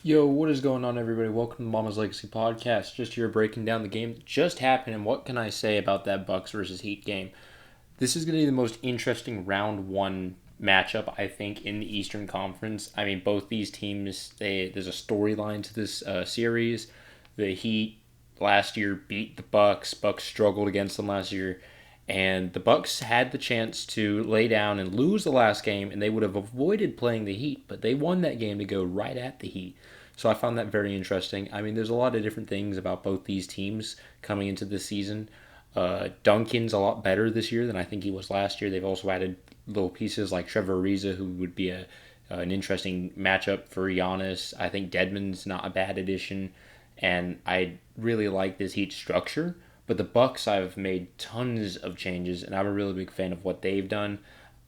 Yo, what is going on, everybody? Welcome to Mama's Legacy Podcast. Just here breaking down the game that just happened, and what can I say about that Bucks versus Heat game? This is going to be the most interesting round one matchup, I think, in the Eastern Conference. I mean, both these teams, there's a storyline to this series. The Heat last year beat the Bucks. Bucks struggled against them last year, and the Bucks had the chance to lay down and lose the last game, and they would have avoided playing the Heat, but they won that game to go right at the Heat. So I found that very interesting. I mean, there's a lot of different things about both these teams coming into this season. Duncan's a lot better this year than I think he was last year. They've also added little pieces like Trevor Ariza, who would be an interesting matchup for Giannis. I think Dedmon's not a bad addition, and I really like this Heat structure. But the Bucks, I've made tons of changes, and I'm a really big fan of what they've done.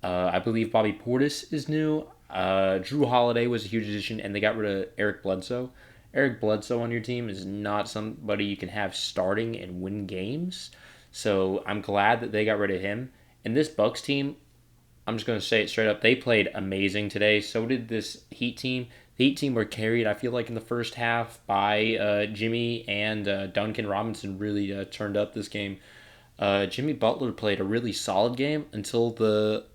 I believe Bobby Portis is new. Drew Holiday was a huge addition, and they got rid of Eric Bledsoe. Eric Bledsoe on your team is not somebody you can have starting and win games. So I'm glad that they got rid of him. And this Bucks team, I'm just going to say it straight up, they played amazing today. So did this Heat team. The Heat team were carried, I feel like, in the first half by Jimmy and Duncan Robinson really turned up this game. Jimmy Butler played a really solid game until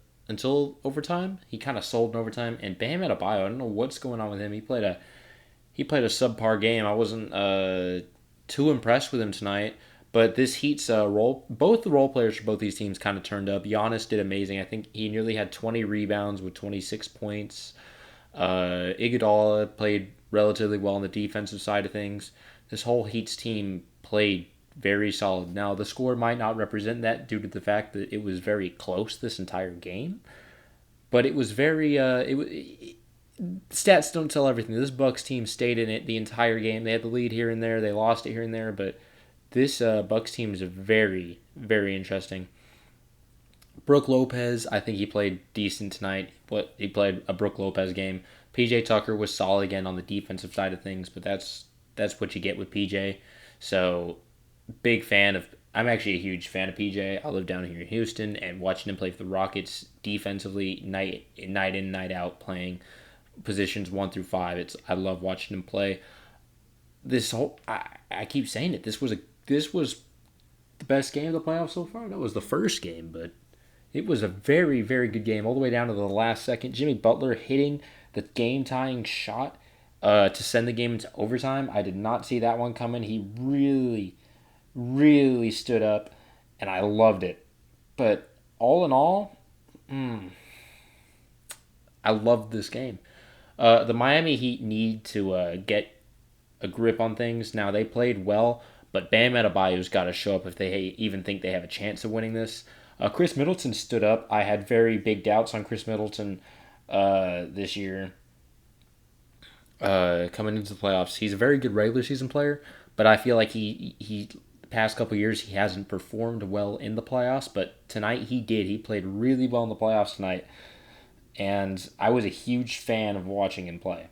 overtime. He kind of sold in overtime, and Bam Adebayo, I don't know what's going on with him. He played a subpar game. I wasn't too impressed with him tonight. But this Heat's both the role players for both these teams kind of turned up. Giannis did amazing. I think he nearly had 20 rebounds with 26 points. Iguodala played relatively well on the defensive side of things. This whole Heat's team played very solid. Now, the score might not represent that due to the fact that it was very close this entire game, but it was very stats don't tell everything. This Bucks team stayed in it the entire game. They had the lead here and there, they lost it here and there, but this Bucks team is very, very interesting. Brook Lopez, I think he played decent tonight, but he played a Brook Lopez game. PJ Tucker was solid again on the defensive side of things, but that's what you get with PJ. So big fan of. I'm actually a huge fan of PJ. I live down here in Houston, and watching him play for the Rockets defensively, night in, night out, playing positions 1 through 5. I love watching him play. I keep saying it. This was the best game of the playoffs so far. That was the first game, but it was a very, very good game all the way down to the last second. Jimmy Butler hitting the game-tying shot to send the game into overtime. I did not see that one coming. He really, really stood up, and I loved it. But all in all, I loved this game. The Miami Heat need to get a grip on things. Now, they played well, but Bam Adebayo's got to show up if they even think they have a chance of winning this. Chris Middleton stood up. I had very big doubts on Chris Middleton this year coming into the playoffs. He's a very good regular season player, but I feel like he the past couple years he hasn't performed well in the playoffs. But tonight he did. He played really well in the playoffs tonight, and I was a huge fan of watching him play.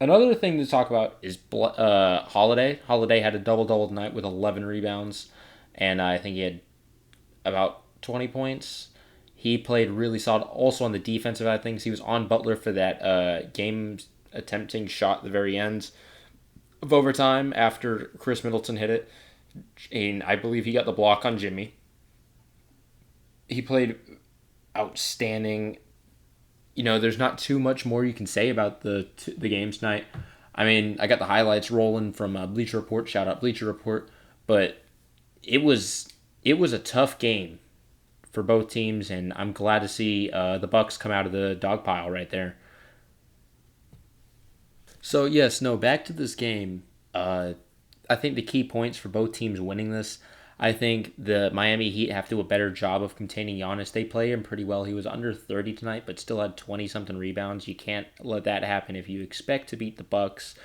Another thing to talk about is Holiday. Holiday had a double-double tonight with 11 rebounds, and I think he had about 20 points. He played really solid. Also on the defensive side of things, he was on Butler for that game attempting shot at the very end of overtime after Chris Middleton hit it. And I believe he got the block on Jimmy. He played outstanding. There's not too much more you can say about the game tonight. I mean, I got the highlights rolling from Bleacher Report. Shout out Bleacher Report. But it was a tough game for both teams, and I'm glad to see the Bucks come out of the dog pile right there. So yes, no, back to this game. I think the key points for both teams winning this. I think the Miami Heat have to do a better job of containing Giannis. They play him pretty well. He was under 30 tonight, but still had 20-something rebounds. You can't let that happen if you expect to beat the Bucks.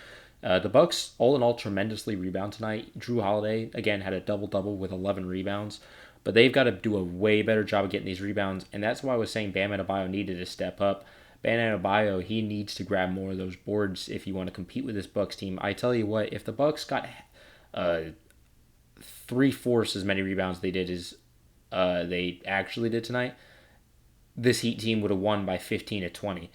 The Bucks, all in all, tremendously rebound tonight. Drew Holiday, again, had a double-double with 11 rebounds. But they've got to do a way better job of getting these rebounds, and that's why I was saying Bam Adebayo needed to step up. Bam Adebayo, he needs to grab more of those boards if you want to compete with this Bucks team. I tell you what, if the Bucks got 3/4 as many rebounds they did as they actually did tonight, this Heat team would have won by 15 to 20.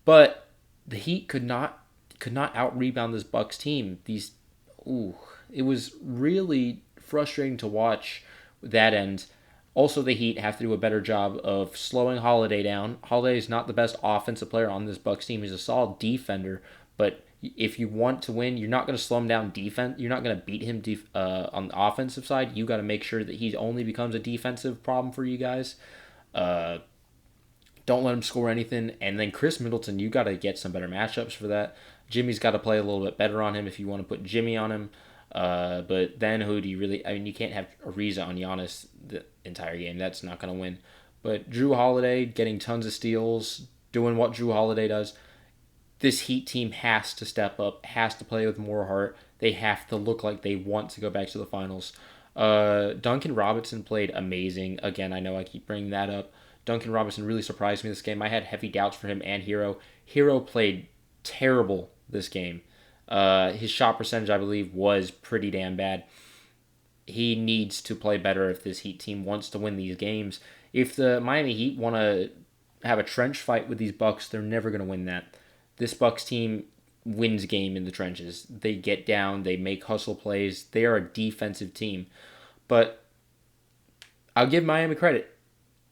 But the Heat could not could not out-rebound this Bucks team. It was really frustrating to watch that end. Also, the Heat have to do a better job of slowing Holiday down. Holiday is not the best offensive player on this Bucks team. He's a solid defender, but if you want to win, you're not going to slow him down defense. You're not going to beat him on the offensive side. You got to make sure that he only becomes a defensive problem for you guys. Don't let him score anything. And then Chris Middleton, you got to get some better matchups for that. Jimmy's got to play a little bit better on him if you want to put Jimmy on him. But then who do you really... I mean, you can't have Ariza on Giannis the entire game. That's not going to win. But Drew Holiday getting tons of steals, doing what Drew Holiday does. This Heat team has to step up, has to play with more heart. They have to look like they want to go back to the finals. Duncan Robinson played amazing. Again, I know I keep bringing that up. Duncan Robinson really surprised me this game. I had heavy doubts for him and Hero. Hero played terrible this game. His shot percentage, I believe, was pretty damn bad. He needs to play better if this Heat team wants to win these games. If the Miami Heat want to have a trench fight with these Bucks, they're never going to win that. This Bucks team wins game in the trenches. They get down, they make hustle plays. They are a defensive team. But I'll give Miami credit.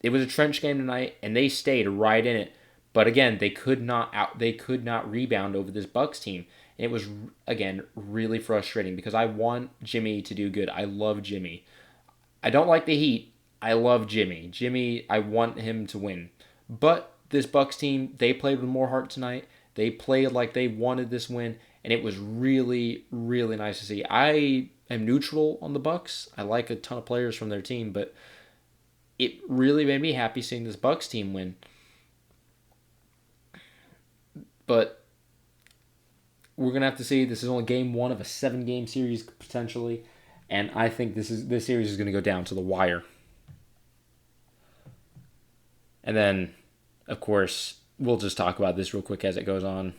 It was a trench game tonight, and they stayed right in it. But again, they could not rebound over this Bucks team. And it was, again, really frustrating because I want Jimmy to do good. I love Jimmy. I don't like the Heat. I love Jimmy. Jimmy, I want him to win. But this Bucks team, they played with more heart tonight. They played like they wanted this win, and it was really, really nice to see. I am neutral on the Bucks. I like a ton of players from their team, but it really made me happy seeing this Bucks team win. But we're gonna have to see. This is only game one of a 7-game series potentially, and I think this series is gonna go down to the wire. And then, of course, we'll just talk about this real quick as it goes on.